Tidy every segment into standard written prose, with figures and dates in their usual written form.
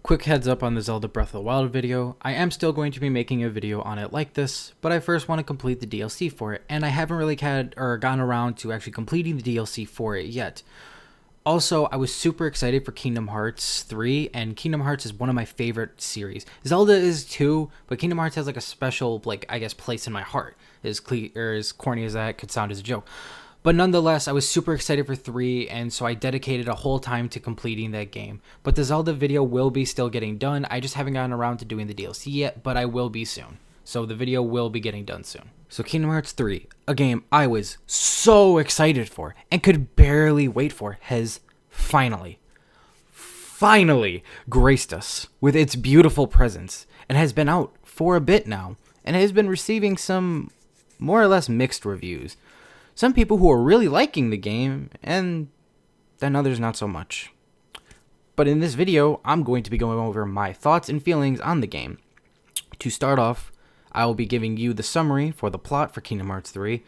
Quick heads up on the Zelda Breath of the Wild video. I am still going to be making a video on it like this, but I first want to complete the DLC for it, and I haven't really gotten around to actually completing the DLC for it yet. Also, I was super excited for Kingdom Hearts 3, and Kingdom Hearts is one of my favorite series. Zelda is too, but Kingdom Hearts has like a special, place in my heart. As corny as that could sound as a joke. But nonetheless, I was super excited for 3, and so I dedicated a whole time to completing that game. But the Zelda video will be still getting done. I just haven't gotten around to doing the DLC yet, but I will be soon. So the video will be getting done soon. So Kingdom Hearts 3, a game I was so excited for and could barely wait for, has finally graced us with its beautiful presence and has been out for a bit now and has been receiving some more or less mixed reviews. Some people who are really liking the game, and then others not so much. But in this video, I'm going to be going over my thoughts and feelings on the game. To start off, I will be giving you the summary for the plot for Kingdom Hearts 3,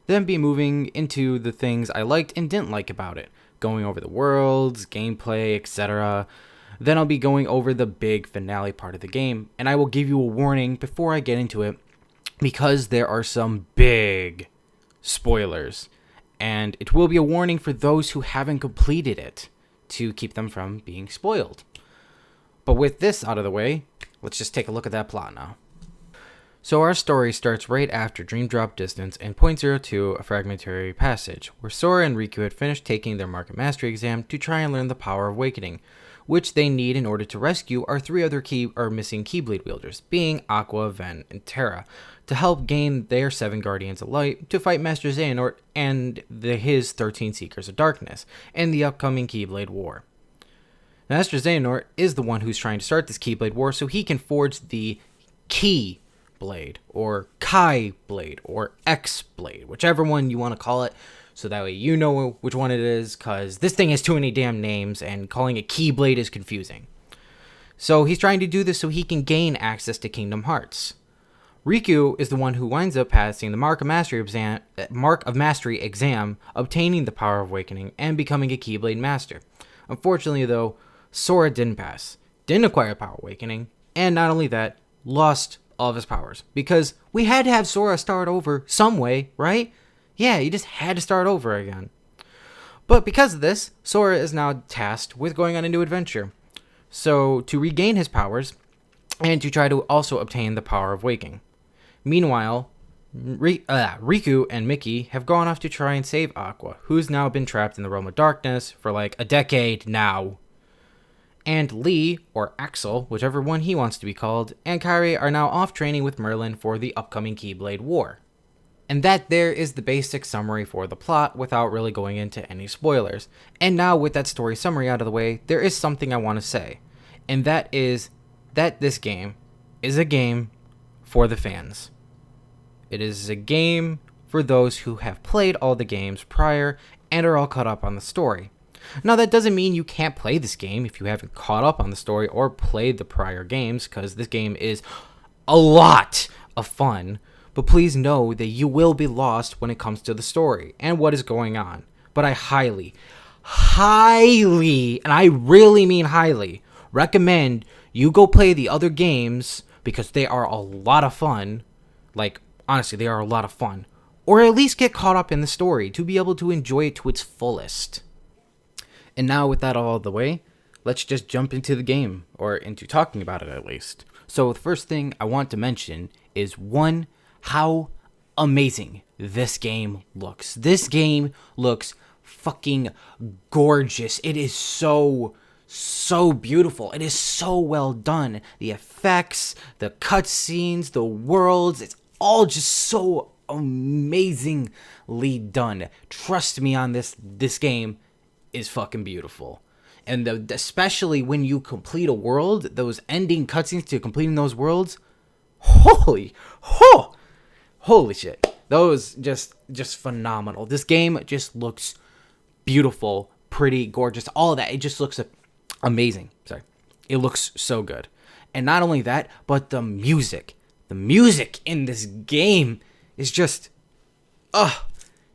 then be moving into the things I liked and didn't like about it, going over the worlds, gameplay, etc. Then I'll be going over the big finale part of the game, and I will give you a warning before I get into it, because there are some big spoilers, and it will be a warning for those who haven't completed it to keep them from being spoiled. But with this out of the way, let's just take a look at that plot now. So our story starts right after Dream Drop Distance and Point Zero Two, a fragmentary passage, where Sora and Riku had finished taking their Mark of Mastery exam to try and learn the power of awakening, which they need in order to rescue our three other missing Keyblade wielders, being Aqua, Ven, and Terra, to help gain their 7 Guardians of Light to fight Master Xehanort and his 13 Seekers of Darkness in the upcoming Keyblade War. Master Xehanort is the one who's trying to start this Keyblade War so he can forge the Key Blade, or Kai Blade, or X Blade, whichever one you want to call it, so that way you know which one it is, because this thing has too many damn names, and calling it Keyblade is confusing. So he's trying to do this so he can gain access to Kingdom Hearts. Riku is the one who winds up passing the Mark of Mastery exam, obtaining the Power of Awakening, and becoming a Keyblade Master. Unfortunately, though, Sora didn't pass, didn't acquire Power of Awakening, and not only that, lost all of his powers. Because we had to have Sora start over some way, right? Yeah, he just had to start over again. But because of this, Sora is now tasked with going on a new adventure. So, to regain his powers, and to try to also obtain the Power of Waking. Meanwhile, Riku and Mickey have gone off to try and save Aqua, who's now been trapped in the Realm of Darkness for like a decade now. And Lee, or Axel, whichever one he wants to be called, and Kairi are now off training with Merlin for the upcoming Keyblade War. And that there is the basic summary for the plot without really going into any spoilers. And now with that story summary out of the way, there is something I want to say. And that is that this game is a game for the fans. It is a game for those who have played all the games prior and are all caught up on the story. Now, that doesn't mean you can't play this game if you haven't caught up on the story or played the prior games, because this game is a lot of fun. But please know that you will be lost when it comes to the story and what is going on. But I highly, and I really mean highly, recommend you go play the other games, because they are a lot of fun. Like, honestly, they are a lot of fun. Or at least get caught up in the story to be able to enjoy it to its fullest. And now with that all out of the way, let's just jump into the game, or into talking about it at least. So the first thing I want to mention is, one, how amazing this game looks. This game looks fucking gorgeous. It is so beautiful. It is so well done. The effects, the cutscenes, the worlds, it's all just so amazingly done. Trust me on this. This game is fucking beautiful. And especially when you complete a world, those ending cutscenes to completing those worlds, holy shit. Those just phenomenal. This game just looks beautiful, pretty, gorgeous, all of that. It just looks amazing. Sorry. It looks so good. And not only that, but the music. The music in this game is just,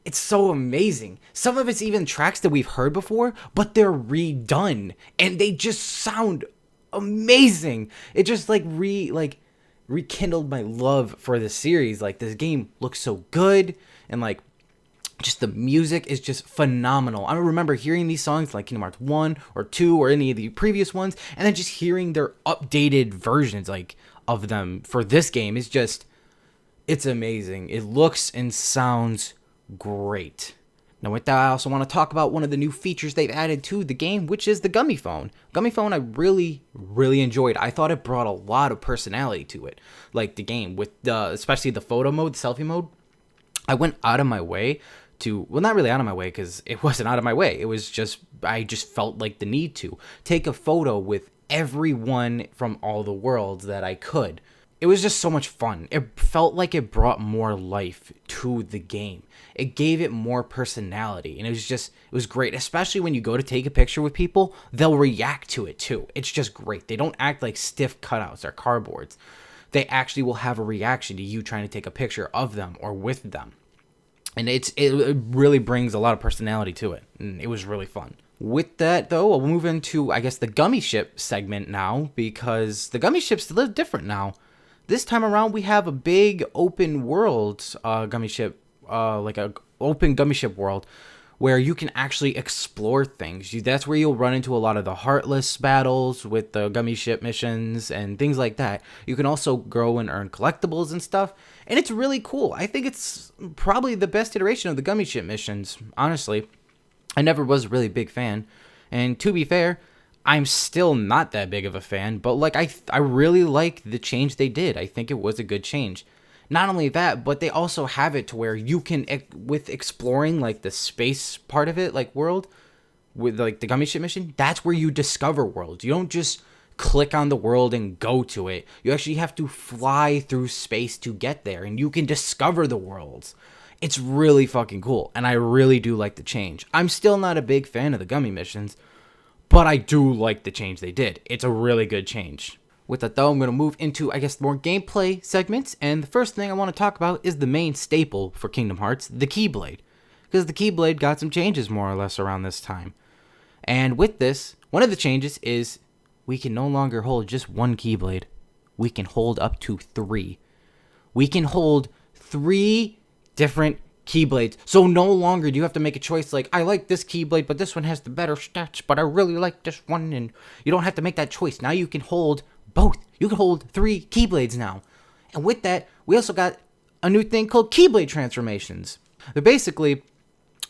it's so amazing. Some of it's even tracks that we've heard before, but they're redone. And they just sound amazing. It just like rekindled my love for the series. Like this game looks so good, and like just the music is just phenomenal. I remember hearing these songs like Kingdom Hearts 1 or 2 or any of the previous ones, and then just hearing their updated versions like of them for this game is just, it's amazing. It looks and sounds great. Now with that, I also want to talk about one of the new features they've added to the game, which is the Gummy Phone. Gummy Phone I really enjoyed. I thought it brought a lot of personality to it, like the game, with especially the photo mode, the selfie mode. I went out of my way to, well, not really out of my way, because it wasn't out of my way. It was just, I just felt like the need to take a photo with everyone from all the worlds that I could. It was just so much fun. It felt like it brought more life to the game. It gave it more personality, and it was great. Especially when you go to take a picture with people, they'll react to it too. It's just great. They don't act like stiff cutouts or cardboards. They actually will have a reaction to you trying to take a picture of them or with them. And it really brings a lot of personality to it, and it was really fun. With that, though, we'll move into, I guess, the Gummy Ship segment now, because the Gummy Ship's a little different now. This time around, we have a big open world Gummy Ship, like a open Gummy Ship world, where you can actually explore things. That's where you'll run into a lot of the Heartless battles with the Gummy Ship missions and things like that. You can also grow and earn collectibles and stuff, and it's really cool. I think it's probably the best iteration of the Gummy Ship missions, honestly. I never was a really big fan, and to be fair, I'm still not that big of a fan, but like I really like the change they did. I think it was a good change. Not only that, but they also have it to where you can, with exploring like the space part of it, like world, with like the Gummy Ship mission, that's where you discover worlds. You don't just click on the world and go to it. You actually have to fly through space to get there, and you can discover the worlds. It's really fucking cool, and I really do like the change. I'm still not a big fan of the Gummy missions, but I do like the change they did. It's a really good change. With that, though, I'm going to move into, I guess, more gameplay segments. And the first thing I want to talk about is the main staple for Kingdom Hearts, the Keyblade. Because the Keyblade got some changes, more or less, around this time. And with this, one of the changes is we can no longer hold just one Keyblade. We can hold up to 3. We can hold 3 different Keyblades. So no longer do you have to make a choice like, I like this Keyblade, but this one has the better stats, but I really like this one. And you don't have to make that choice. Now you can hold both. You can hold 3 Keyblades now. And with that, we also got a new thing called Keyblade transformations. They're basically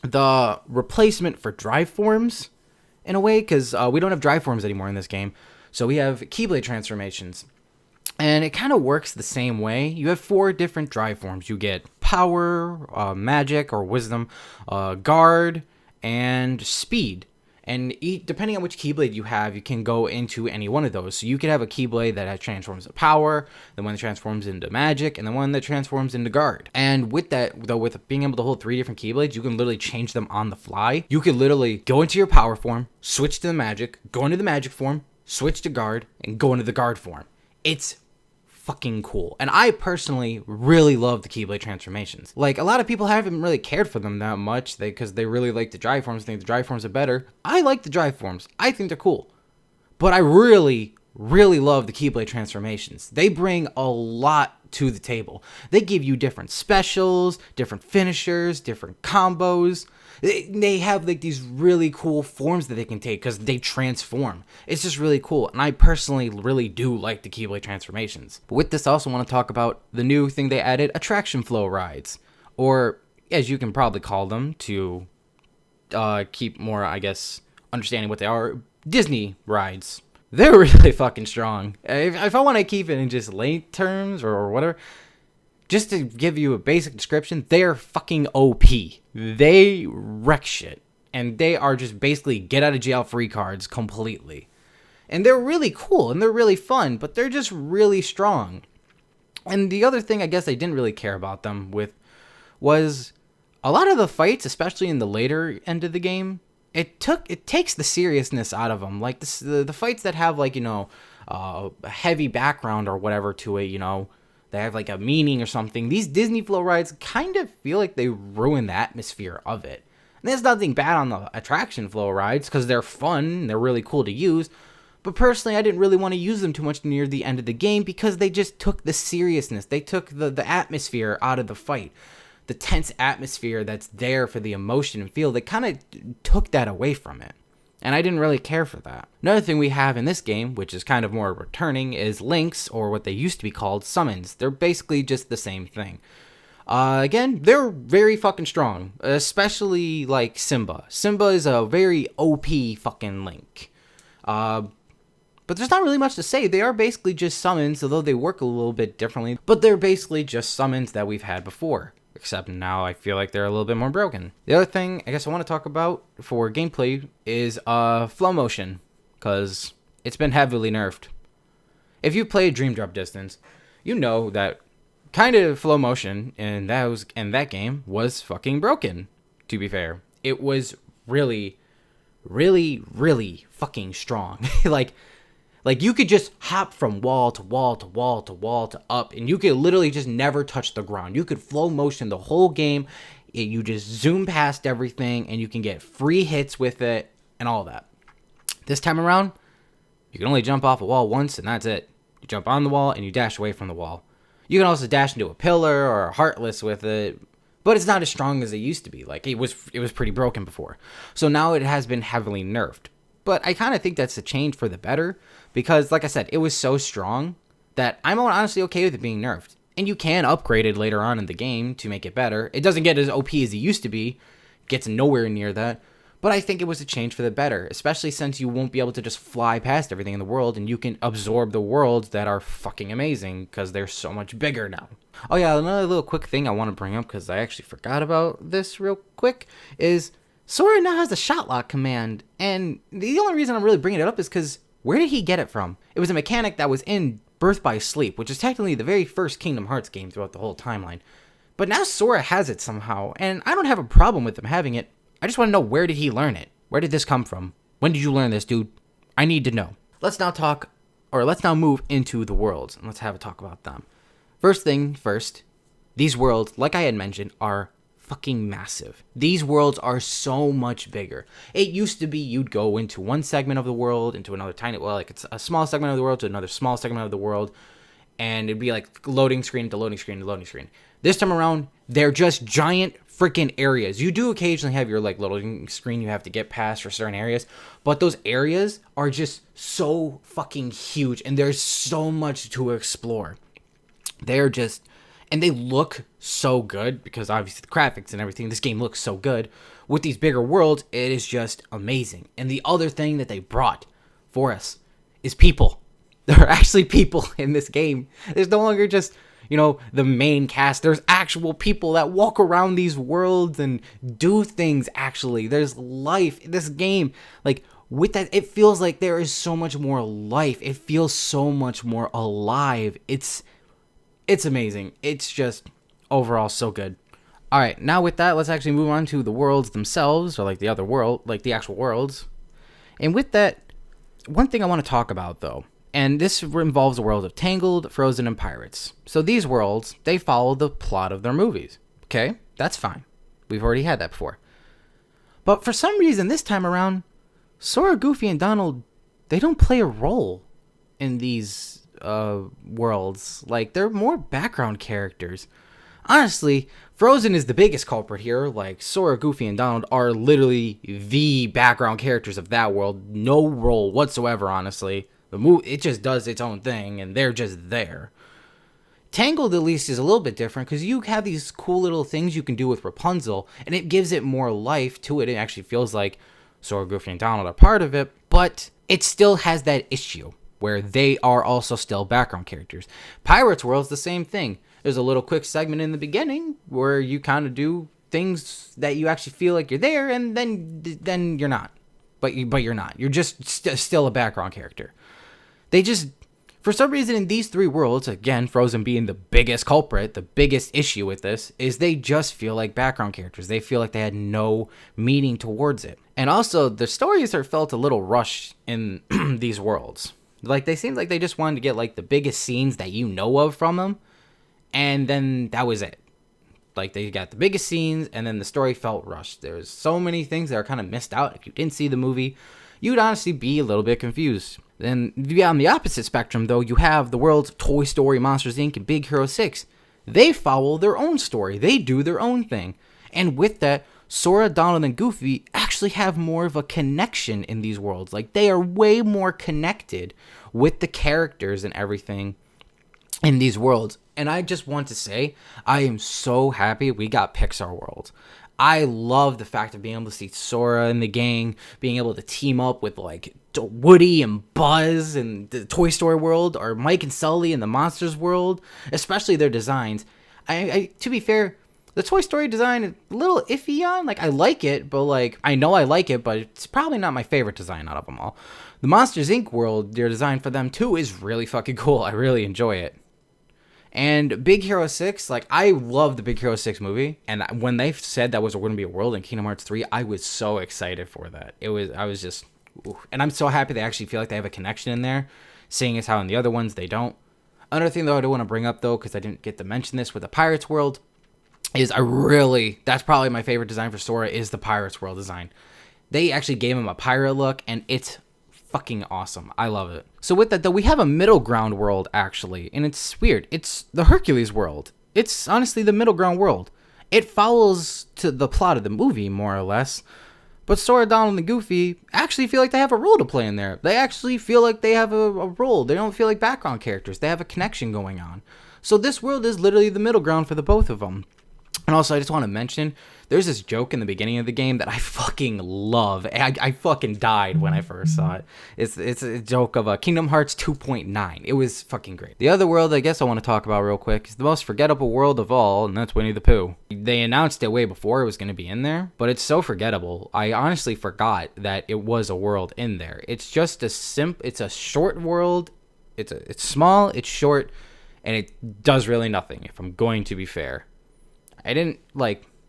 the replacement for drive forms in a way, because we don't have drive forms anymore in this game. So we have Keyblade transformations. And it kind of works the same way. You have 4 different drive forms. You get power, magic or wisdom, guard, and speed. And depending on which Keyblade you have, you can go into any one of those. So you could have a Keyblade that transforms to power, the one that transforms into magic, and the one that transforms into guard. And with that, though, with being able to hold 3 different Keyblades, you can literally change them on the fly. You could literally go into your power form, switch to the magic, go into the magic form, switch to guard, and go into the guard form. It's fucking cool. And I personally really love the Keyblade transformations. Like, a lot of people haven't really cared for them that much because they really like the drive forms, think the drive forms are better. I like the drive forms. I think they're cool. But I really love the Keyblade transformations. They bring a lot to the table. They give you different specials, different finishers, different combos. They have like these really cool forms that they can take because they transform. It's just really cool, and I personally really do like the Keyblade transformations. But with this, I also want to talk about the new thing they added, attraction flow rides, or as you can probably call them to keep more, I guess, understanding what they are, Disney rides. They're really fucking strong. If I want to keep it in just length terms or whatever, just to give you a basic description, they're fucking OP. They wreck shit. And they are just basically get out of jail free cards completely. And they're really cool and they're really fun, but they're just really strong. And the other thing I guess I didn't really care about them with was a lot of the fights, especially in the later end of the game, it takes the seriousness out of them. Like the fights that have like, a heavy background or whatever to it, they have like a meaning or something. These Disney flow rides kind of feel like they ruin the atmosphere of it. And there's nothing bad on the attraction flow rides because they're fun, they're really cool to use. But personally, I didn't really want to use them too much near the end of the game because they just took the seriousness. They took the atmosphere out of the fight. The tense atmosphere that's there for the emotion and feel, they kind of took that away from it. And I didn't really care for that. Another thing we have in this game, which is kind of more returning, is links, or what they used to be called, summons. They're basically just the same thing. Again, they're very fucking strong, especially like Simba. Simba is a very OP fucking link. But there's not really much to say. They are basically just summons, although they work a little bit differently. But they're basically just summons that we've had before. Except now I feel like they're a little bit more broken. The other thing I guess I want to talk about for gameplay is flow motion. Because it's been heavily nerfed. If you played Dream Drop Distance, you know that kind of flow motion in that game was fucking broken, to be fair. It was really, really, really fucking strong. Like you could just hop from wall to wall to wall to wall to up, and you could literally just never touch the ground. You could flow motion the whole game. You just zoom past everything, and you can get free hits with it and all that. This time around, you can only jump off a wall once, and that's it. You jump on the wall, and you dash away from the wall. You can also dash into a pillar or a heartless with it, but it's not as strong as it used to be. Like, it was pretty broken before. So now it has been heavily nerfed. But I kind of think that's a change for the better, because, like I said, it was so strong that I'm honestly okay with it being nerfed. And you can upgrade it later on in the game to make it better. It doesn't get as OP as it used to be. It gets nowhere near that. But I think it was a change for the better, especially since you won't be able to just fly past everything in the world, and you can absorb the worlds that are fucking amazing because they're so much bigger now. Oh yeah, another little quick thing I want to bring up, because I actually forgot about this real quick, is Sora now has the shot lock command, and the only reason I'm really bringing it up is because where did he get it from? It was a mechanic that was in Birth by Sleep, which is technically the very first Kingdom Hearts game throughout the whole timeline. But now Sora has it somehow, and I don't have a problem with him having it. I just want to know, where did he learn it? Where did this come from? When did you learn this, dude? I need to know. Let's now move into the worlds, and let's have a talk about them. First thing first, these worlds, like I had mentioned, are fucking massive. These worlds are so much bigger. It used to be you'd go into one segment of the world, into another it's a small segment of the world to another small segment of the world, and it'd be like loading screen to loading screen to loading screen. This time around, they're just giant freaking areas. You do occasionally have your like loading screen you have to get past for certain areas, but those areas are just so fucking huge, and there's so much to explore. And they look so good, because obviously the graphics and everything, this game looks so good. With these bigger worlds, it is just amazing. And the other thing that they brought for us is people. There are actually people in this game. There's no longer just, the main cast. There's actual people that walk around these worlds and do things, actually. There's life in this game. Like, with that, it feels like there is so much more life. It feels so much more alive. It's amazing. It's just overall so good. All right, now with that, let's actually move on to the worlds themselves, or like the other world, like the actual worlds. And with that, one thing I want to talk about though, and this involves the world of Tangled, Frozen, and Pirates. So these worlds, they follow the plot of their movies. Okay, that's fine. We've already had that before. But for some reason, this time around, Sora, Goofy, and Donald, they don't play a role in these worlds. Like, they're more background characters. Honestly, Frozen is the biggest culprit here. Like, Sora, Goofy, and Donald are literally the background characters of that world. No role whatsoever, honestly. The movie, it just does its own thing, and they're just there. Tangled, at least, is a little bit different, because you have these cool little things you can do with Rapunzel, and it gives it more life to it. It actually feels like Sora, Goofy, and Donald are part of it, but it still has that issue where they are also still background characters. Pirates World's the same thing. There's a little quick segment in the beginning where you kind of do things that you actually feel like you're there, and then you're not. But you're not. You're just still a background character. They just, for some reason in these three worlds, again, Frozen being the biggest culprit, the biggest issue with this, is they just feel like background characters. They feel like they had no meaning towards it. And also, the stories are felt a little rushed in these worlds. Like, they seemed like they just wanted to get, like, the biggest scenes that you know of from them, and then that was it. Like, they got the biggest scenes, and then the story felt rushed. There's so many things that are kind of missed out if you didn't see the movie. you'd honestly be a little bit confused. Then on the opposite spectrum, though, you have the worlds of Toy Story, Monsters Inc., and Big Hero 6. They follow their own story. They do their own thing. And with that, Sora, Donald, and Goofy actually have more of a connection in these worlds. Like, they are way more connected with the characters and everything in these worlds. And I just want to say, I am so happy we got Pixar World. I love the fact of being able to see Sora and the gang being able to team up with like Woody and Buzz and the Toy Story world, or Mike and Sully in the Monsters world, especially their designs. I to be fair, the Toy Story design is a little iffy on. Like, I like it, but like, I know I like it, but it's probably not my favorite design out of them all. The Monsters Inc. world, their design for them too is really fucking cool. I really enjoy it. And Big Hero 6, like, I love the Big Hero 6 movie, and when they said that was going to be a world in Kingdom Hearts 3, I was so excited for that. I was just, ooh. And I'm so happy they actually feel like they have a connection in there, seeing as how in the other ones they don't. Another thing, though, I do want to bring up, though, because I didn't get to mention this with the Pirates world, is that's probably my favorite design for Sora, is the Pirates world design. They actually gave him a pirate look, and it's fucking awesome. I love it. So with that, though, we have a middle ground world, actually, and it's weird. It's the Hercules world. It's honestly the middle ground world. It follows to the plot of the movie, more or less, but Sora, Donald, and Goofy actually feel like they have a role to play in there. They actually feel like they have a role. They don't feel like background characters. They have a connection going on. So this world is literally the middle ground for the both of them. And also, I just want to mention, there's this joke in the beginning of the game that I fucking love. I fucking died when I first saw it. It's a joke of Kingdom Hearts 2.9. It was fucking great. The other world I guess I want to talk about real quick is the most forgettable world of all, and that's Winnie the Pooh. They announced it way before it was going to be in there, but it's so forgettable. I honestly forgot that it was a world in there. It's just it's a short world. It's small, it's short, and it does really nothing, if I'm going to be fair. I didn't,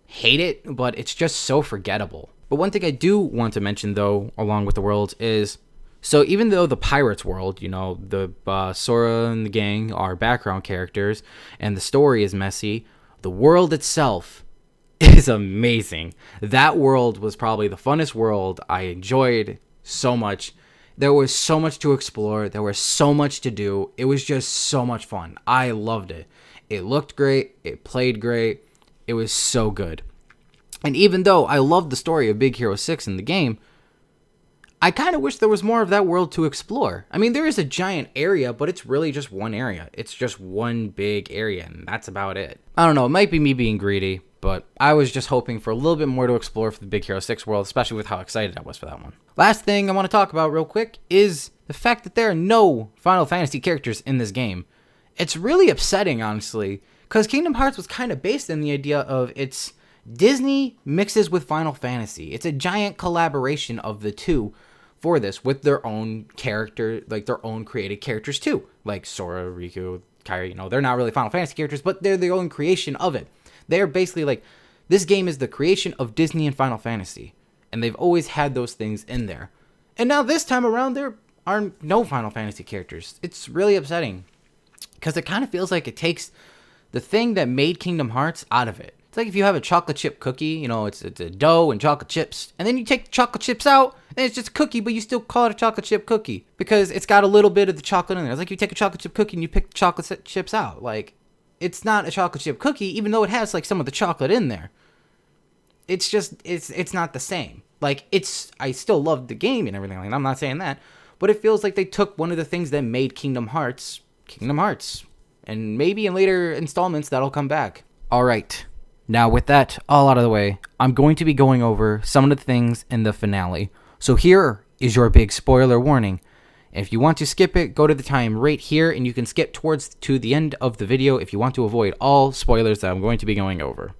hate it, but it's just so forgettable. But one thing I do want to mention, though, along with the worlds is, so even though the Pirates world, the Sora and the gang are background characters, and the story is messy, the world itself is amazing. That world was probably the funnest world. I enjoyed so much. There was so much to explore. There was so much to do. It was just so much fun. I loved it. It looked great. It played great. It was so good. And even though I loved the story of Big Hero 6 in the game, I kind of wish there was more of that world to explore. I mean, there is a giant area, but it's really just one area. It's just one big area, and that's about it. I don't know, it might be me being greedy, but I was just hoping for a little bit more to explore for the Big Hero 6 world, especially with how excited I was for that one. Last thing I want to talk about real quick is the fact that there are no Final Fantasy characters in this game. It's really upsetting, honestly, because Kingdom Hearts was kind of based on the idea of it's Disney mixes with Final Fantasy. It's a giant collaboration of the two for this, with their own character, like their own created characters too. Like Sora, Riku, Kairi, they're not really Final Fantasy characters, but they're their own creation of it. They're basically like, this game is the creation of Disney and Final Fantasy. And they've always had those things in there. And now this time around, there are no Final Fantasy characters. It's really upsetting, because it kind of feels like it takes the thing that made Kingdom Hearts out of it. It's like if you have a chocolate chip cookie, it's a dough and chocolate chips, and then you take the chocolate chips out, and it's just a cookie, but you still call it a chocolate chip cookie because it's got a little bit of the chocolate in there. It's like you take a chocolate chip cookie and you pick the chocolate chips out. Like, it's not a chocolate chip cookie, even though it has like some of the chocolate in there. It's just, it's not the same. Like, I still love the game and everything like that. I'm not saying that, but it feels like they took one of the things that made Kingdom Hearts. And maybe in later installments that'll come back. All right. Now with that all out of the way, I'm going to be going over some of the things in the finale. So here is your big spoiler warning. If you want to skip it, go to the time right here, and you can skip to the end of the video if you want to avoid all spoilers that I'm going to be going over.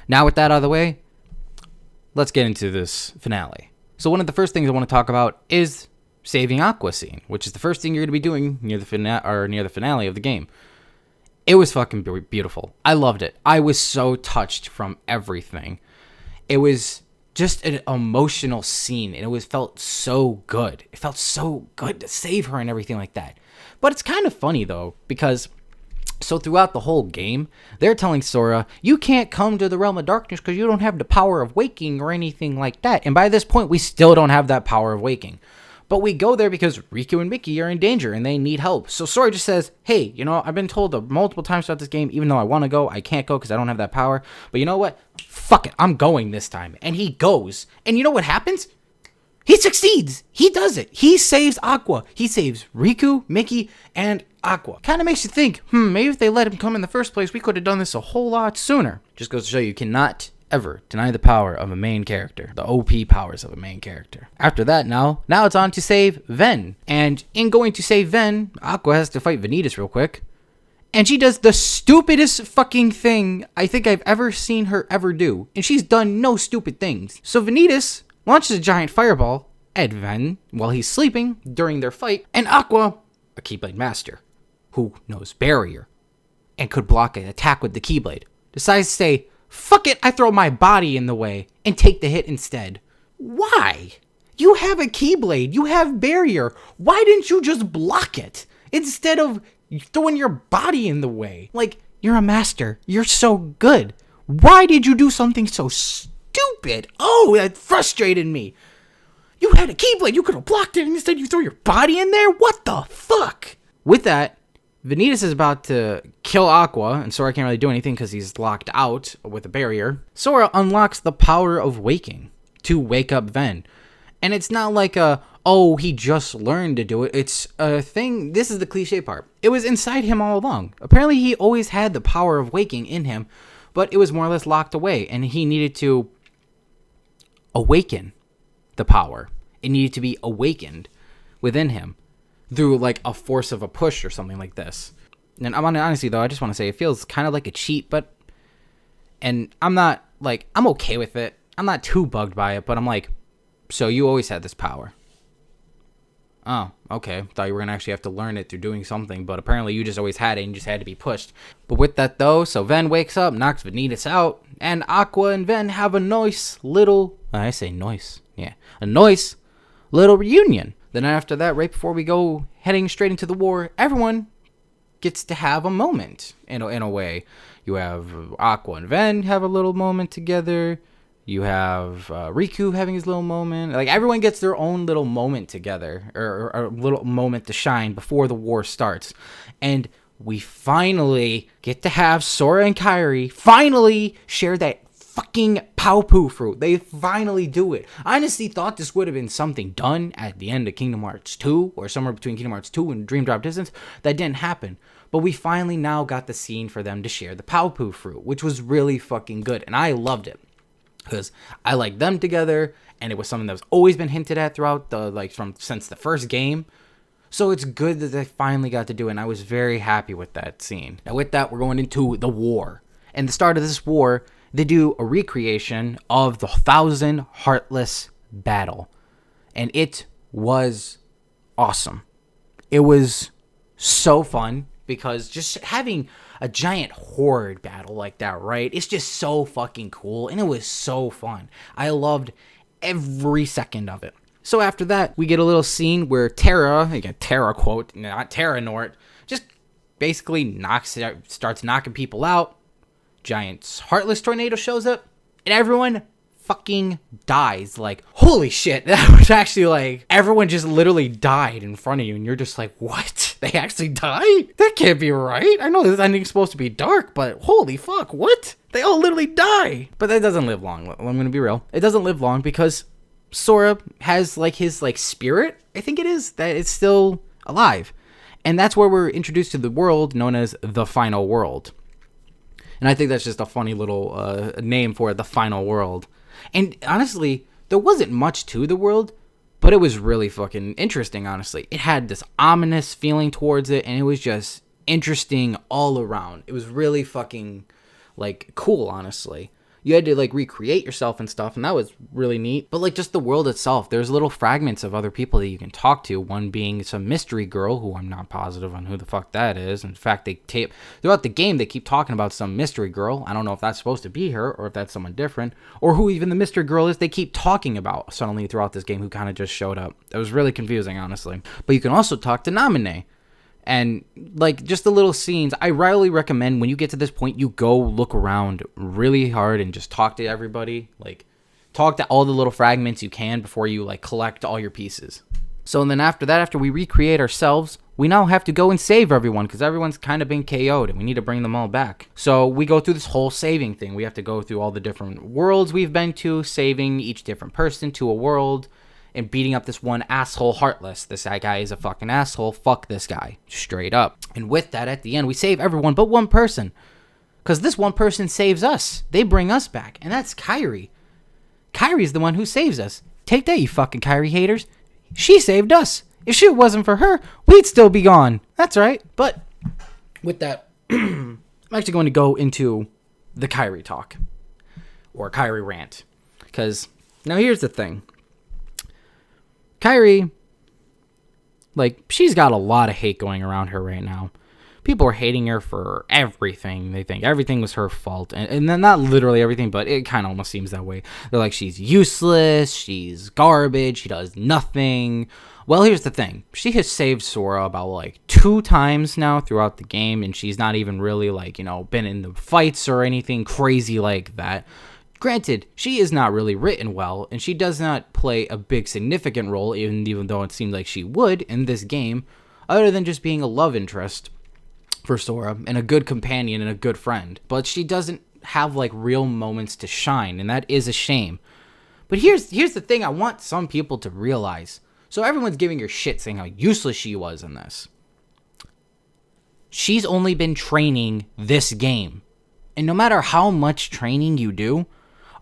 Now with that out of the way, let's get into this finale. So one of the first things I want to talk about is saving Aqua Scene, which is the first thing you're going to be doing near the finale of the game. It was fucking beautiful. I loved it. I was so touched from everything. It was just an emotional scene, and it felt so good. It felt so good to save her and everything like that. But it's kind of funny, though, because So throughout the whole game, they're telling Sora, you can't come to the Realm of Darkness because you don't have the power of waking or anything like that. And by this point, we still don't have that power of waking. But we go there because Riku and Mickey are in danger and they need help. So Sora just says, hey, I've been told multiple times throughout this game, even though I want to go, I can't go because I don't have that power. But you know what? Fuck it. I'm going this time. And he goes. And you know what happens? He succeeds. He does it. He saves Aqua. He saves Riku, Mickey, and Aqua. Kind of makes you think, maybe if they let him come in the first place, we could have done this a whole lot sooner. Just goes to show you cannot ever deny the power of a main character. The OP powers of a main character. After that, now it's on to save Ven. And in going to save Ven, Aqua has to fight Vanitas real quick. And she does the stupidest fucking thing I think I've ever seen her ever do. And she's done no stupid things. So Vanitas launches a giant fireball at Ven while he's sleeping during their fight. And Aqua, a Keyblade master, who knows barrier and could block an attack with the Keyblade, decides to say, fuck it, I throw my body in the way and take the hit instead. Why? You have a Keyblade, you have barrier. Why didn't you just block it instead of throwing your body in the way? Like, you're a master. You're so good. Why did you do something so stupid? Oh, that frustrated me. You had a Keyblade, you could have blocked it, and instead you throw your body in there? What the fuck? With that, Vanitas is about to kill Aqua, and Sora can't really do anything because he's locked out with a barrier. Sora unlocks the power of waking to wake up Ven. And it's not like he just learned to do it. It's a thing, this is the cliche part. It was inside him all along. Apparently he always had the power of waking in him, but it was more or less locked away, and he needed to awaken the power. It needed to be awakened within him through like a force of a push or something like this. And honestly though, I just want to say it feels kind of like a cheat, and I'm not like, I'm okay with it. I'm not too bugged by it, but I'm like, so you always had this power. Oh, okay. Thought you were going to actually have to learn it through doing something, but apparently you just always had it and you just had to be pushed. But with that though, so Ven wakes up, knocks Vanitas out, and Aqua and Ven have a nice little, a nice little reunion. Then after that, right before we go heading straight into the war, everyone gets to have a moment in a way. You have Aqua and Ven have a little moment together. You have Riku having his little moment. Like, everyone gets their own little moment together, or a little moment to shine before the war starts. And we finally get to have Sora and Kairi finally share that fucking Paopu fruit. They finally do it. I honestly thought this would have been something done at the end of Kingdom Hearts 2, or somewhere between Kingdom Hearts 2 and Dream Drop Distance. That didn't happen. But we finally now got the scene for them to share the Paopu fruit, which was really fucking good. And I loved it. Because I like them together, and it was something that was always been hinted at throughout since the first game. So it's good that they finally got to do it, and I was very happy with that scene. Now with that, we're going into the war. And the start of this war, they do a recreation of the 1,000 Heartless battle. And it was awesome. It was so fun, because just having a giant horde battle like that, right? It's just so fucking cool, and it was so fun. I loved every second of it. So after that, we get a little scene where Terra, again, Terra quote, not Terranort, just basically starts knocking people out. Giant Heartless tornado shows up, and everyone fucking dies. Like, holy shit, that was actually like, everyone just literally died in front of you, and you're just like, what? They actually died? That can't be right. I know this ending's supposed to be dark, but holy fuck, what? They all literally die. But that doesn't live long. I'm gonna be real. It doesn't live long because Sora has like his like spirit, I think it is, that it's still alive. And that's where we're introduced to the world known as the Final World. And I think that's just a funny little name for it, the Final World. And honestly, there wasn't much to the world, but it was really fucking interesting, honestly. It had this ominous feeling towards it, and it was just interesting all around. It was really fucking, like, cool, honestly. You had to, like, recreate yourself and stuff, and that was really neat. But, like, just the world itself, there's little fragments of other people that you can talk to. One being some mystery girl, who I'm not positive on who the fuck that is. In fact, throughout the game, they keep talking about some mystery girl. I don't know if that's supposed to be her, or if that's someone different, or who even the mystery girl is they keep talking about suddenly throughout this game, who kind of just showed up. It was really confusing, honestly. But you can also talk to Naminé. And like just the little scenes, I highly recommend when you get to this point, you go look around really hard and just talk to everybody. Like talk to all the little fragments you can before you like collect all your pieces. So then after that, after we recreate ourselves, we now have to go and save everyone because everyone's kind of been KO'd and we need to bring them all back. So we go through this whole saving thing. We have to go through all the different worlds we've been to, saving each different person to a world and beating up this one asshole Heartless. This guy is a fucking asshole. Fuck this guy. Straight up. And with that, at the end, we save everyone but one person. Because this one person saves us. They bring us back. And that's Kairi. Kairi's the one who saves us. Take that, you fucking Kairi haters. She saved us. If shit wasn't for her, we'd still be gone. That's right. But with that, I'm actually going to go into the Kairi talk. Or Kairi rant. Because now here's the thing. Kairi, like, she's got a lot of hate going around her right now. People are hating her for everything. They think everything was her fault. And then not literally everything, but it kind of almost seems that way. They're like, she's useless, she's garbage, she does nothing. Well, here's the thing. She has saved Sora about, like, 2 times now throughout the game, and she's not even really, like, you know, been in the fights or anything crazy like that. Granted, she is not really written well, and she does not play a big significant role, even though it seemed like she would in this game, other than just being a love interest for Sora, and a good companion and a good friend. But she doesn't have, like, real moments to shine, and that is a shame. But here's the thing I want some people to realize. So everyone's giving her shit saying how useless she was in this. She's only been training this game. And no matter how much training you do,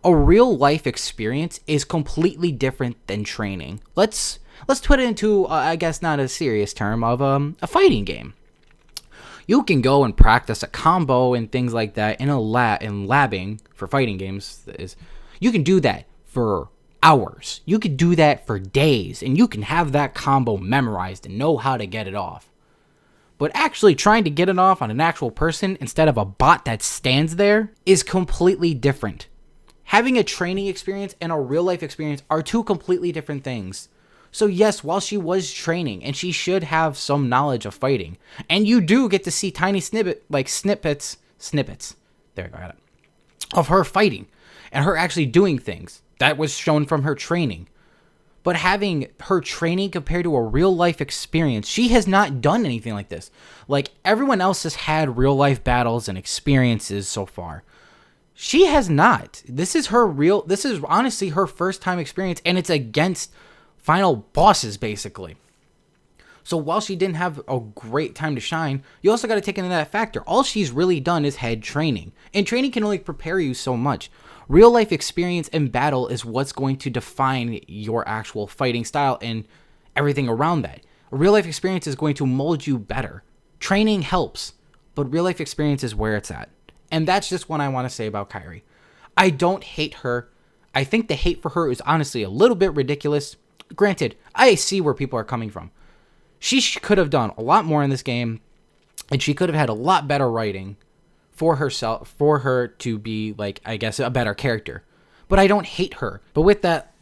a real life experience is completely different than training. Let's put it into, I guess not a serious term, of a fighting game. You can go and practice a combo and things like that in labbing for fighting games. You can do that for hours. You could do that for days, and you can have that combo memorized and know how to get it off. But actually trying to get it off on an actual person instead of a bot that stands there is completely different. Having a training experience and a real life experience are 2 completely different things. So yes, while she was training, and she should have some knowledge of fighting, and you do get to see tiny snippets, there I got it, of her fighting, and her actually doing things. That was shown from her training. But having her training compared to a real life experience, she has not done anything like this. Like, everyone else has had real life battles and experiences so far. She has not. This is honestly her first time experience, and it's against final bosses, basically. So while she didn't have a great time to shine, you also got to take into that factor. All she's really done is head training. And training can only prepare you so much. Real life experience and battle is what's going to define your actual fighting style and everything around that. A real life experience is going to mold you better. Training helps, but real life experience is where it's at. And that's just what I want to say about Kairi. I don't hate her. I think the hate for her is honestly a little bit ridiculous. Granted, I see where people are coming from. She could have done a lot more in this game, and she could have had a lot better writing for herself, for her to be, like, I guess, a better character. But I don't hate her. But with that,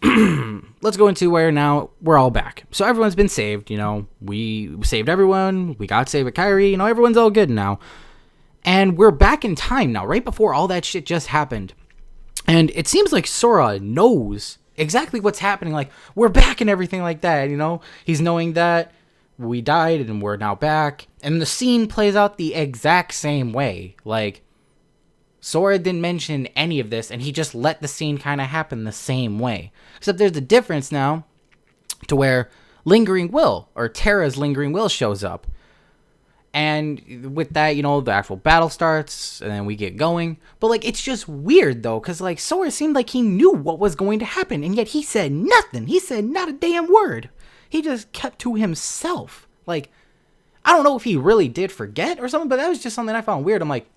let's go into where now we're all back. So everyone's been saved, you know. We saved everyone. We got saved with Kairi. You know, everyone's all good now. And we're back in time now, right before all that shit just happened. And it seems like Sora knows exactly what's happening. Like, we're back and everything like that, you know? He's knowing that we died and we're now back. And the scene plays out the exact same way. Like, Sora didn't mention any of this, and he just let the scene kind of happen the same way. Except there's a difference now to where Lingering Will, or Terra's Lingering Will, shows up. And with that, you know, the actual battle starts, and then we get going. But, like, it's just weird, though, because, like, Sora seemed like he knew what was going to happen, and yet he said nothing. He said not a damn word. He just kept to himself. Like, I don't know if he really did forget or something, but that was just something I found weird. I'm like,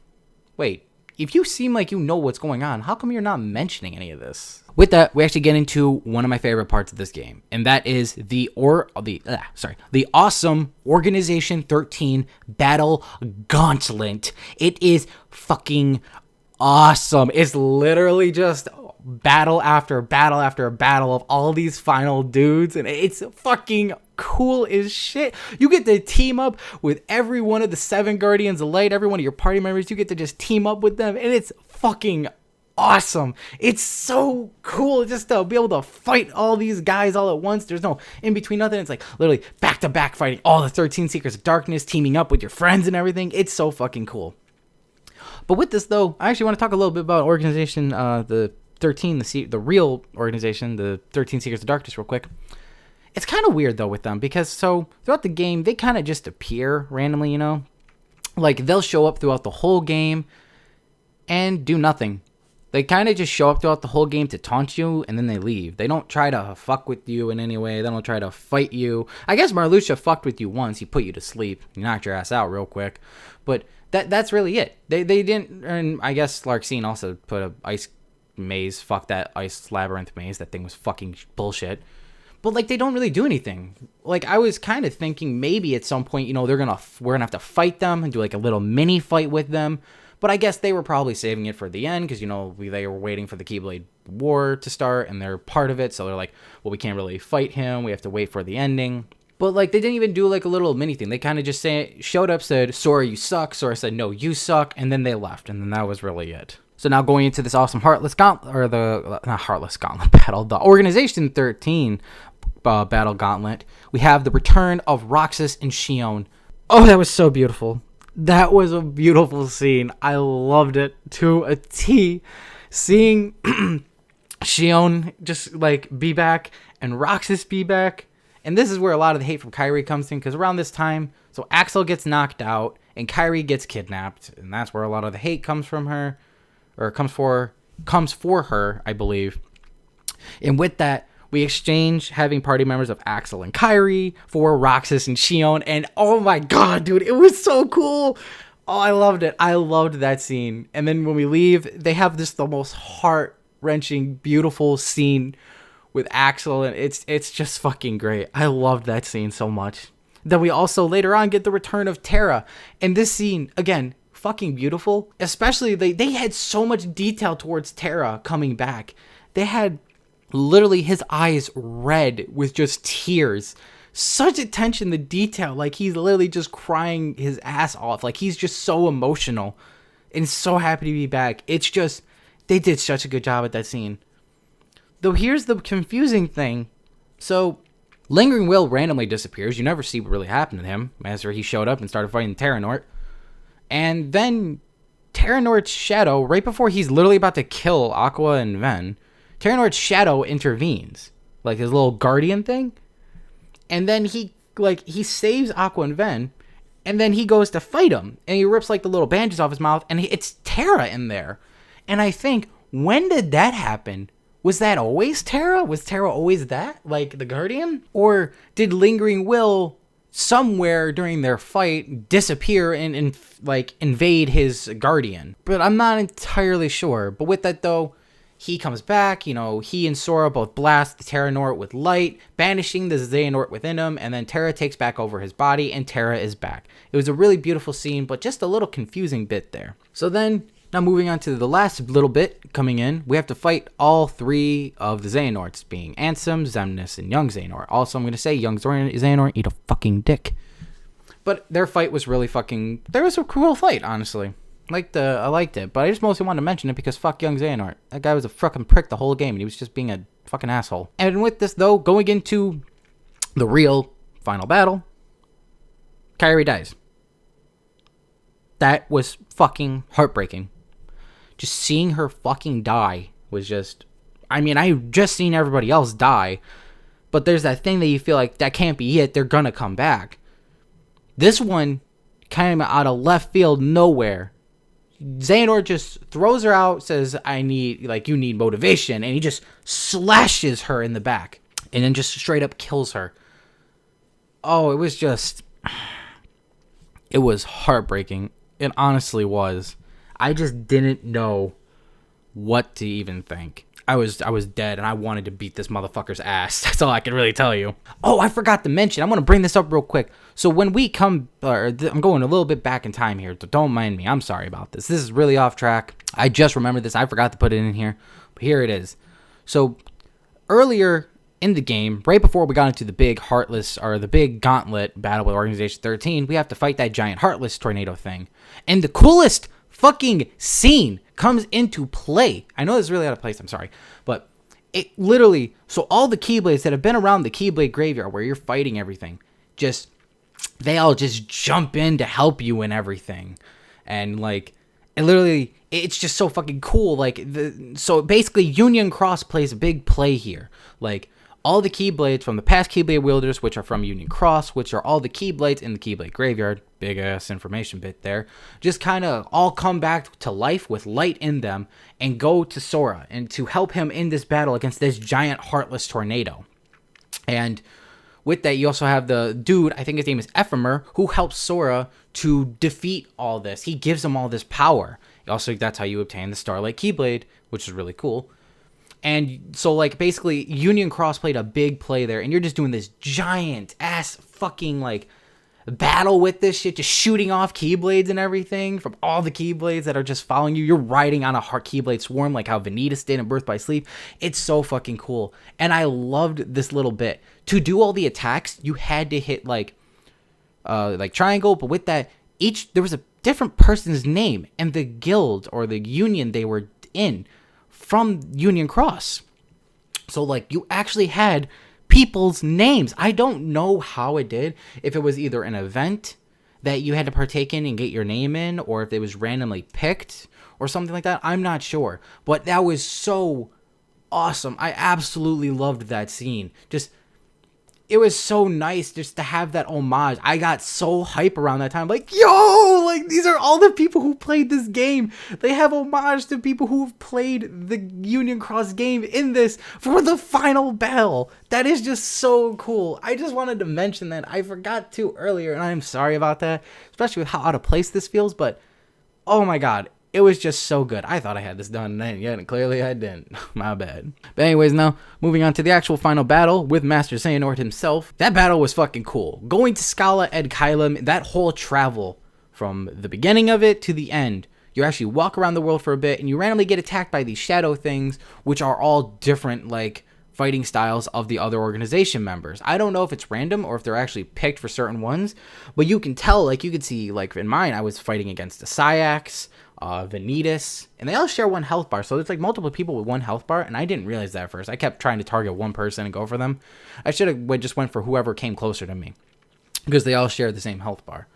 wait, if you seem like you know what's going on, how come you're not mentioning any of this? With that, we actually get into one of my favorite parts of this game, and that is the awesome Organization 13 Battle Gauntlet. It is fucking awesome. It's literally just battle after battle after battle of all these final dudes, and it's fucking cool as shit. You get to team up with every one of the 7 Guardians of Light, every one of your party members. You get to just team up with them, and it's fucking awesome. It's so cool just to be able to fight all these guys all at once. There's no in between, nothing. It's like literally back to back fighting all the 13 Seekers of Darkness, teaming up with your friends and everything. It's so fucking cool. But with this though, I actually want to talk a little bit about organization, the 13, the real organization, the 13 Seekers of Darkness, real quick. It's kind of weird though with them, because so throughout the game they kind of just appear randomly, you know, like they'll show up throughout the whole game and do nothing. They kind of just show up throughout the whole game to taunt you, and then they leave. They don't try to fuck with you in any way. They don't try to fight you. I guess Marluxia fucked with you once. He put you to sleep. He knocked your ass out real quick. But that's really it. They didn't, and I guess Larxene also put a ice maze. Fuck that ice labyrinth maze. That thing was fucking bullshit. But like, they don't really do anything. Like, I was kind of thinking maybe at some point, you know, we're gonna have to fight them and do like a little mini fight with them. But I guess they were probably saving it for the end, because, you know, they were waiting for the Keyblade War to start, and they're part of it. So they're like, well, we can't really fight him. We have to wait for the ending. But, like, they didn't even do, like, a little mini thing. They kind of just showed up, said, Sora, you suck. Sora said, no, you suck. And then they left. And then that was really it. So now going into this awesome Heartless Gauntlet, or not Heartless Gauntlet battle, the Organization 13 battle gauntlet, we have the return of Roxas and Xion. Oh, that was so beautiful. That was a beautiful scene. I loved it to a T. Seeing Xion just like be back and Roxas be back. And this is where a lot of the hate from Kairi comes in, because around this time, so Axel gets knocked out and Kairi gets kidnapped, and that's where a lot of the hate comes from her, or comes for her, I believe. And with that, we exchange having party members of Axel and Kairi for Roxas and Xion, and oh my god, dude, it was so cool. Oh, I loved it. I loved that scene. And then when we leave, they have the most heart-wrenching, beautiful scene with Axel, and it's just fucking great. I loved that scene so much. Then we also later on get the return of Terra, and this scene, again, fucking beautiful. Especially, they had so much detail towards Terra coming back. They had literally his eyes red with just tears. Such attention to detail. Like, he's literally just crying his ass off. Like, he's just so emotional and so happy to be back. It's just, they did such a good job at that scene. Though here's the confusing thing. So, Lingering Will randomly disappears. You never see what really happened to him after he showed up and started fighting Terranort. And then Terranort's shadow, right before he's literally about to kill Aqua and Ven, Terranort's shadow intervenes, like his little guardian thing, and then he saves Aqua and Ven, and then he goes to fight him, and he rips like the little bandages off his mouth, and it's Terra in there. And I think, when did that happen? Was that always Terra? Was Terra always that, like the guardian? Or did Lingering Will somewhere during their fight disappear and like invade his guardian? But I'm not entirely sure. But with that though, he comes back, you know, he and Sora both blast the Terranort with light, banishing the Xehanort within him, and then Terra takes back over his body, and Terra is back. It was a really beautiful scene, but just a little confusing bit there. So then, now moving on to the last little bit coming in, we have to fight all 3 of the Xehanorts, being Ansem, Xemnas, and Young Xehanort. Also, I'm going to say, Young Xehanort, eat a fucking dick. But their fight was really fucking, there was a cool fight, honestly. I liked it, but I just mostly wanted to mention it because fuck Young Xehanort. That guy was a fucking prick the whole game, and he was just being a fucking asshole. And with this, though, going into the real final battle, Kairi dies. That was fucking heartbreaking. Just seeing her fucking die was just, I mean, I've just seen everybody else die, but there's that thing that you feel like, that can't be it, they're gonna come back. This one, kind of out of left field, nowhere, Xehanort just throws her out, says, you need motivation, and he just slashes her in the back, and then just straight up kills her. Oh, it was heartbreaking. It honestly was. I just didn't know what to even think. I was dead, and I wanted to beat this motherfucker's ass. That's all I can really tell you. Oh, I forgot to mention. I'm going to bring this up real quick. So when we I'm going a little bit back in time here. So don't mind me. I'm sorry about this. This is really off track. I just remembered this. I forgot to put it in here. But here it is. So earlier in the game, right before we got into the big Heartless, or the big Gauntlet battle with Organization 13, we have to fight that giant Heartless tornado thing. And the coolest fucking scene comes into play. I know this is really out of place, I'm sorry. But it literally, so all the Keyblades that have been around the Keyblade graveyard where you're fighting everything, they all just jump in to help you and everything. And like, it literally, it's just so fucking cool. Like, so basically Union Cross plays a big play here. Like, all the Keyblades from the past Keyblade wielders, which are from Union Cross, which are all the Keyblades in the Keyblade graveyard, big ass information bit there, just kind of all come back to life with light in them and go to Sora and to help him in this battle against this giant Heartless tornado. And with that, you also have the dude, I think his name is Ephemer, who helps Sora to defeat all this. He gives him all this power. Also, that's how you obtain the Starlight Keyblade, which is really cool. And so, like, basically, Union Cross played a big play there, and you're just doing this giant-ass fucking, like, battle with this shit, just shooting off Keyblades and everything from all the Keyblades that are just following you. You're riding on a Keyblade swarm like how Vanitas did in Birth by Sleep. It's so fucking cool. And I loved this little bit. To do all the attacks, you had to hit, like triangle, but with that, there was a different person's name and the guild or the union they were in from Union Cross. So, like, you actually had people's names. I don't know how it did. If it was either an event that you had to partake in and get your name in, or if it was randomly picked or something like that. I'm not sure. But that was so awesome. I absolutely loved that scene. It was so nice just to have that homage. I got so hype around that time. Like, yo, like, these are all the people who played this game. They have homage to people who've played the Union Cross game in this for the final battle. That is just so cool. I just wanted to mention that. I forgot to earlier, and I'm sorry about that, especially with how out of place this feels, but oh my god. It was just so good. I thought I had this done, and clearly I didn't. My bad. But anyways, now, moving on to the actual final battle with Master Xehanort himself. That battle was fucking cool. Going to Scala Edkylum, that whole travel from the beginning of it to the end. You actually walk around the world for a bit, and you randomly get attacked by these shadow things, which are all different, like, fighting styles of the other organization members. I don't know if it's random or if they're actually picked for certain ones, but you can tell, like, you could see, like, in mine, I was fighting against the Sayax, Vanitas, and they all share one health bar, so there's like multiple people with one health bar, and I didn't realize that at first. I kept trying to target one person and go for them. I should have just went for whoever came closer to me, because they all shared the same health bar.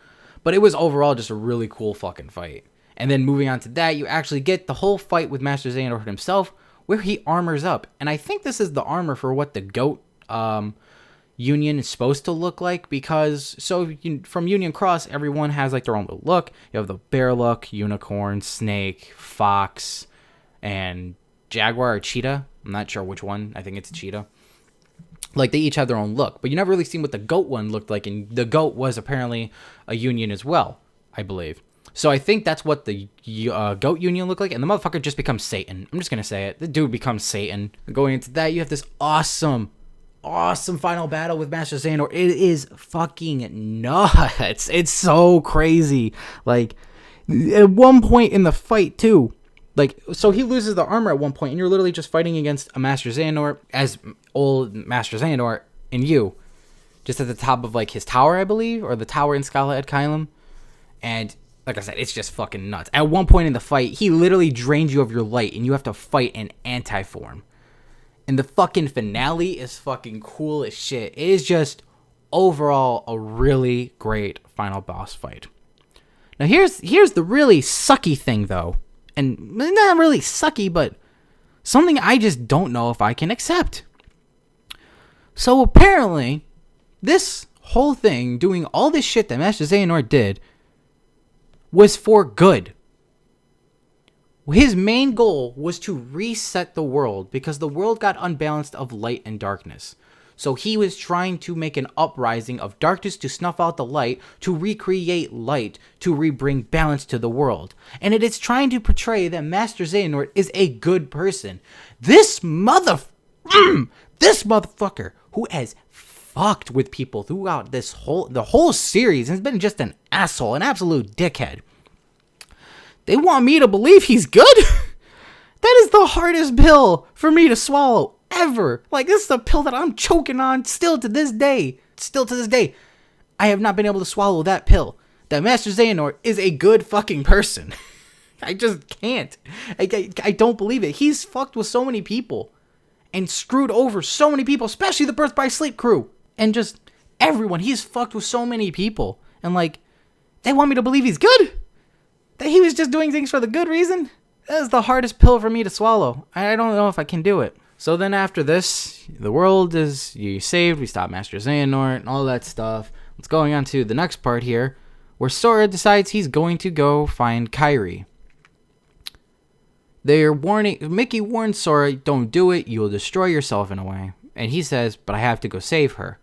But it was overall just a really cool fucking fight. And then moving on to that, you actually get the whole fight with Master Xehanort himself, where he armors up, and I think this is the armor for what the goat Union is supposed to look like, because from Union Cross, everyone has like their own little look. You have the bear look, unicorn, snake, fox, and jaguar or cheetah. I'm not sure which one. I think it's a cheetah. Like, they each have their own look, but you never really seen what the goat one looked like, and the goat was apparently a union as well, I believe. So I think that's what the goat union looked like, and the motherfucker just becomes Satan. I'm just gonna say it. The dude becomes Satan. Going into that, you have this awesome final battle with Master Xehanort. It is fucking nuts. It's so crazy. Like, at one point in the fight too, like, so he loses the armor at one point, and you're literally just fighting against a Master Xehanort as old Master Xehanort and you, just at the top of like his tower, I believe, or the tower in Scala Edkylum. And like I said, it's just fucking nuts. At one point in the fight, he literally drains you of your light, and you have to fight in anti-form. And the fucking finale is fucking cool as shit. It is just overall a really great final boss fight. Now here's the really sucky thing though. And not really sucky, but something I just don't know if I can accept. So apparently, this whole thing, doing all this shit that Master Xehanort did, was for good. His main goal was to reset the world because the world got unbalanced of light and darkness. So he was trying to make an uprising of darkness to snuff out the light, to recreate light, to rebring balance to the world. And it is trying to portray that Master Xehanort is a good person. This motherfucker who has fucked with people throughout the whole series and has been just an asshole, an absolute dickhead. They want me to believe he's good? That is the hardest pill for me to swallow ever. Like, this is a pill that I'm choking on still to this day. Still to this day. I have not been able to swallow that pill. That Master Xehanort is a good fucking person. I just can't. I don't believe it. He's fucked with so many people and screwed over so many people, especially the Birth by Sleep crew and just everyone. He's fucked with so many people. And like, they want me to believe he's good? That he was just doing things for the good reason? That is the hardest pill for me to swallow. I don't know if I can do it. So then after this, the world is you saved, we stop Master Xehanort and all that stuff. Let's going on to the next part here, where Sora decides he's going to go find Kairi. Mickey warns Sora, don't do it, you will destroy yourself in a way. And he says, but I have to go save her.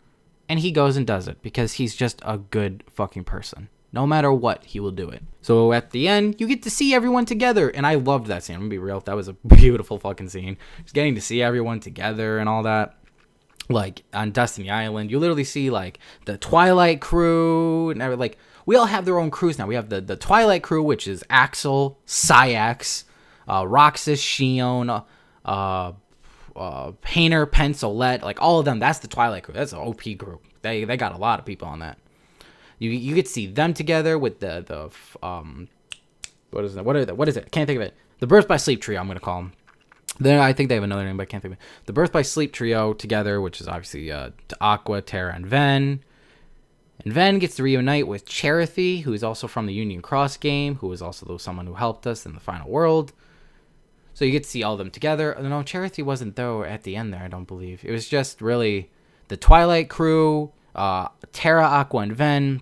And he goes and does it, because he's just a good fucking person. No matter what, he will do it. So at the end, you get to see everyone together. And I loved that scene. I'm gonna be real. That was a beautiful fucking scene. Just getting to see everyone together and all that. Like, on Destiny Island, you literally see, like, the Twilight crew. And like, we all have their own crews now. We have the Twilight crew, which is Axel, Sayax, Roxas, Shion, Painter, Pencilette. Like, all of them. That's the Twilight crew. That's an OP group. They got a lot of people on that. You get to see them together with the what is it? I can't think of it. The Birth by Sleep trio, I'm gonna call them. Then I think they have another name, but I can't think of it. The Birth by Sleep trio together, which is obviously Aqua, Terra, and Ven. And Ven gets to reunite with Cherethy, who is also from the Union Cross game, who is also someone who helped us in the final world. So you get to see all of them together. No, Cherethy wasn't though at the end there, I don't believe. It was just really the Twilight crew, Terra, Aqua, and Ven.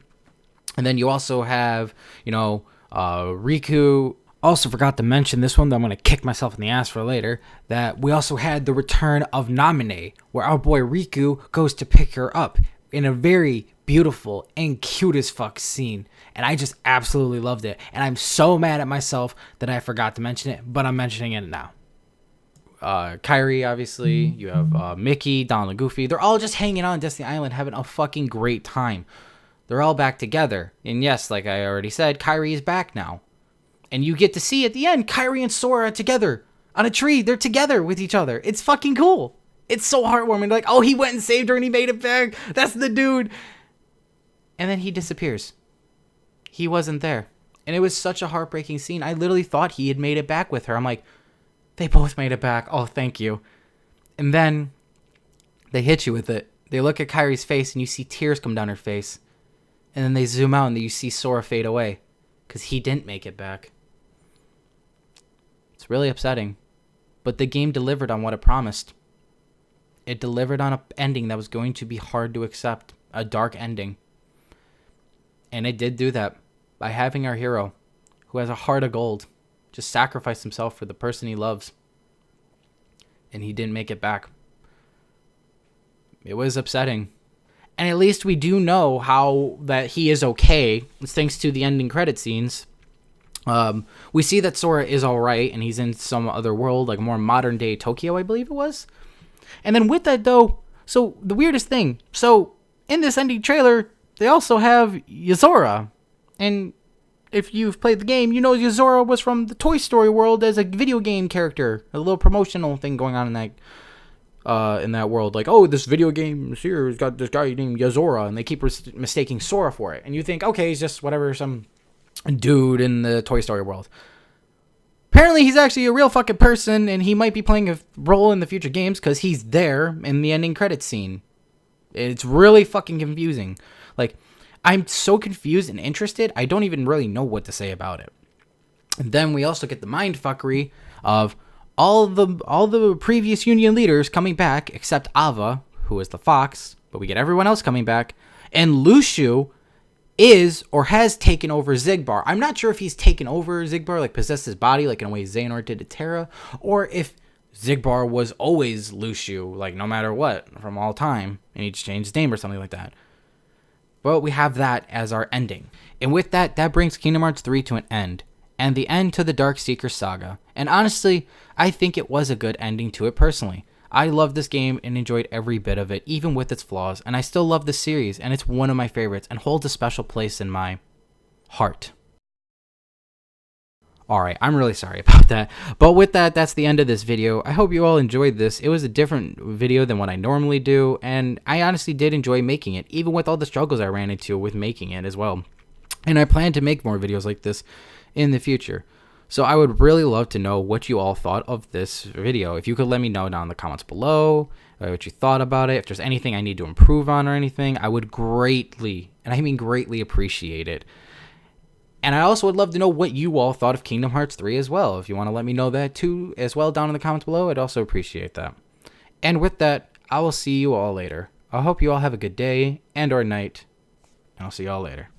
And then you also have, Riku. Also forgot to mention this one that I'm going to kick myself in the ass for later, that we also had the return of Naminé, where our boy Riku goes to pick her up in a very beautiful and cute as fuck scene. And I just absolutely loved it. And I'm so mad at myself that I forgot to mention it, but I'm mentioning it now. Kairi, obviously. You have Mickey, Donald, and Goofy. They're all just hanging out on Destiny Island having a fucking great time. They're all back together. And yes, like I already said, Kairi is back now. And you get to see at the end, Kairi and Sora together on a tree. They're together with each other. It's fucking cool. It's so heartwarming. Like, oh, he went and saved her and he made it back. That's the dude. And then he disappears. He wasn't there. And it was such a heartbreaking scene. I literally thought he had made it back with her. I'm like, they both made it back. Oh, thank you. And then they hit you with it. They look at Kairi's face and you see tears come down her face. And then they zoom out and you see Sora fade away. Because he didn't make it back. It's really upsetting. But the game delivered on what it promised. It delivered on an ending that was going to be hard to accept. A dark ending. And it did do that. By having our hero, who has a heart of gold, just sacrifice himself for the person he loves. And he didn't make it back. It was upsetting. And at least we do know how that he is okay. It's thanks to the ending credit scenes. We see that Sora is alright, and he's in some other world, like more modern day Tokyo, I believe it was. And then with that though, so the weirdest thing, so in this ending trailer, they also have Yozora. And if you've played the game, you know Yozora was from the Toy Story world as a video game character. A little promotional thing going on in that world. Like, oh, this video game here has got this guy named Yozora, and they keep mistaking Sora for it. And you think, okay, he's just whatever, some dude in the Toy Story world. Apparently, he's actually a real fucking person, and he might be playing a role in the future games because he's there in the ending credits scene. It's really fucking confusing. Like, I'm so confused and interested, I don't even really know what to say about it. And then we also get the mindfuckery of all the previous Union leaders coming back, except Ava, who is the fox, but we get everyone else coming back. And Luxu is or has taken over Xigbar. I'm not sure if he's taken over Xigbar, like possessed his body, like in a way Xehanort did to Terra, or if Xigbar was always Luxu, like no matter what, from all time, and he just changed his name or something like that. But we have that as our ending. And with that, that brings Kingdom Hearts 3 to an end. And the end to the Dark Seeker saga. And honestly, I think it was a good ending to it personally. I loved this game and enjoyed every bit of it, even with its flaws. And I still love the series, and it's one of my favorites and holds a special place in my heart. Alright, I'm really sorry about that. But with that, that's the end of this video. I hope you all enjoyed this. It was a different video than what I normally do, and I honestly did enjoy making it, even with all the struggles I ran into with making it as well. And I plan to make more videos like this in the future. So I would really love to know what you all thought of this video. If you could let me know down in the comments below what you thought about it. If there's anything I need to improve on or anything, I would greatly, and I mean greatly, appreciate it. And I also would love to know what you all thought of Kingdom Hearts 3 as well. If you want to let me know that too as well down in the comments below, I'd also appreciate that. And with that, I will see you all later. I hope you all have a good day and or night, and I'll see you all later.